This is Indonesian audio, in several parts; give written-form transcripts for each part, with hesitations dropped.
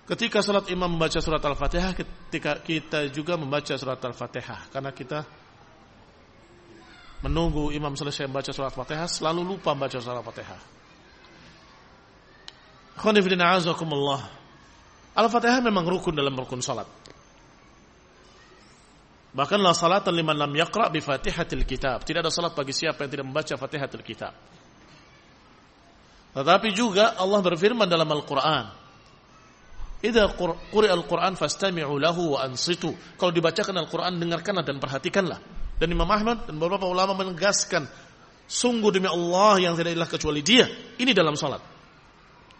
Ketika salat imam membaca surat Al-Fatihah, ketika kita juga membaca surat Al-Fatihah, karena kita menunggu imam selesai membaca surat Al-Fatihah, selalu lupa membaca surat Al-Fatihah. Khonifidina azakumullah. Al-Fatihah memang rukun dalam rukun salat. Bahkan la salatan liman lam yaqra' bi Fatihatil Kitab. Tidak ada salat bagi siapa yang tidak membaca Fatihatul Kitab. Tetapi juga Allah berfirman dalam Al-Qur'an, "Idza quri'a al-Qur'an fastami'u lahu wa ansitu." Kalau dibacakan Al-Qur'an, dengarkanlah dan perhatikanlah. Dan Imam Ahmad dan beberapa ulama menegaskan, sungguh demi Allah yang tidak ilah kecuali Dia. Ini dalam salat.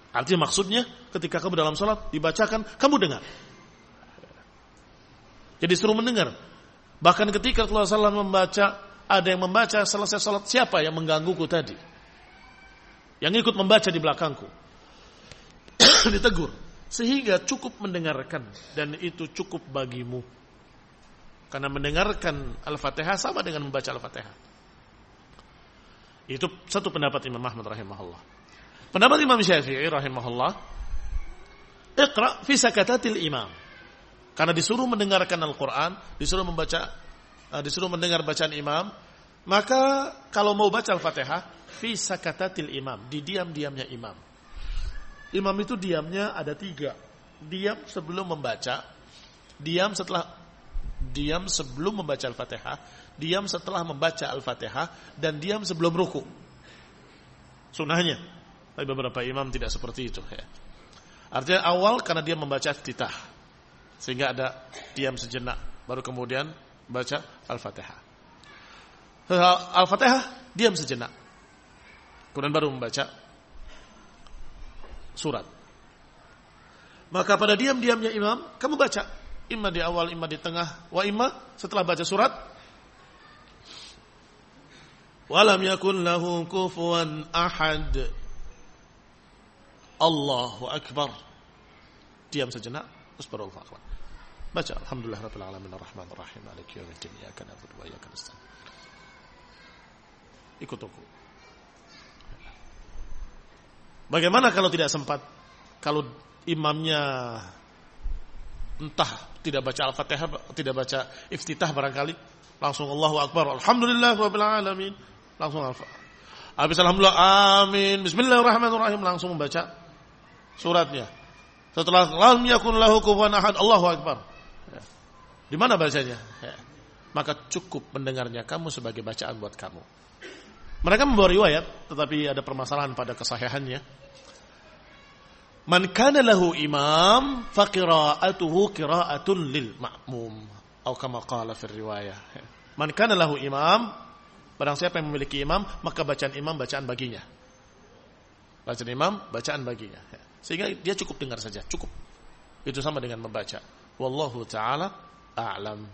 Artinya maksudnya ketika kamu dalam salat dibacakan, kamu dengar. Jadi suruh mendengar. Bahkan ketika Rasulullah SAW membaca, ada yang membaca selesai salat, siapa yang menggangguku tadi? Yang ikut membaca di belakangku. Ditegur. Sehingga cukup mendengarkan, dan itu cukup bagimu. Karena mendengarkan Al-Fatihah sama dengan membaca Al-Fatihah. Itu satu pendapat Imam Ahmad rahimahullah. Pendapat Imam Syafi'i rahimahullah, iqra' fi sakatatil imam. Karena disuruh mendengarkan Al-Quran, disuruh mendengar bacaan imam, maka kalau mau baca Al-Fatihah, fi sakatatil imam, di diam-diamnya imam. Imam itu diamnya ada 3. Diam sebelum membaca, diam sebelum membaca Al-Fatihah, diam setelah membaca Al-Fatihah, dan diam sebelum ruku. Sunnahnya. Tapi beberapa imam tidak seperti itu. Ya. Artinya awal karena dia membaca iftitah, sehingga ada diam sejenak, baru kemudian baca Al-Fatihah. Al-Fatihah diam sejenak, kemudian baru membaca surat. Maka pada diam-diamnya imam, kamu baca, imma di awal, imma di tengah, wa imma setelah baca surat. Walam yakun lahu kufuwan ahad. Allahu Akbar. Diam sejenak, terus baru Allahu Akbar. Baca alhamdulillah rabbil alamin arrahmanir rahim maliki yaumiddin iyyaka na'budu wa iyyaka nasta'in. Ikut aku. Bagaimana kalau tidak sempat? Kalau imamnya entah tidak baca Al-Fatihah, tidak baca iftitah barangkali, langsung Allahu Akbar, alhamdulillah rabbil alamin, langsung habis alhamdulillah, amin, bismillahirrahmanirrahim, langsung membaca suratnya. Setelah lam yakun lahu kufuwan ahad, Allahu Akbar. Ya. Di mana bacanya? Ya. Maka cukup mendengarnya kamu sebagai bacaan buat kamu. Mereka membawa riwayat, tetapi ada permasalahan pada kesahihannya. Man kana lahu imam fa qira'atuhu qira'atun lil ma'mum, atau kama qala fi riwayah. Man kana lahu imam, barang siapa yang memiliki imam, maka bacaan imam bacaan baginya. Bacaan imam bacaan baginya. Sehingga dia cukup dengar saja, cukup. Itu sama dengan membaca. Wallahu ta'ala a'lam.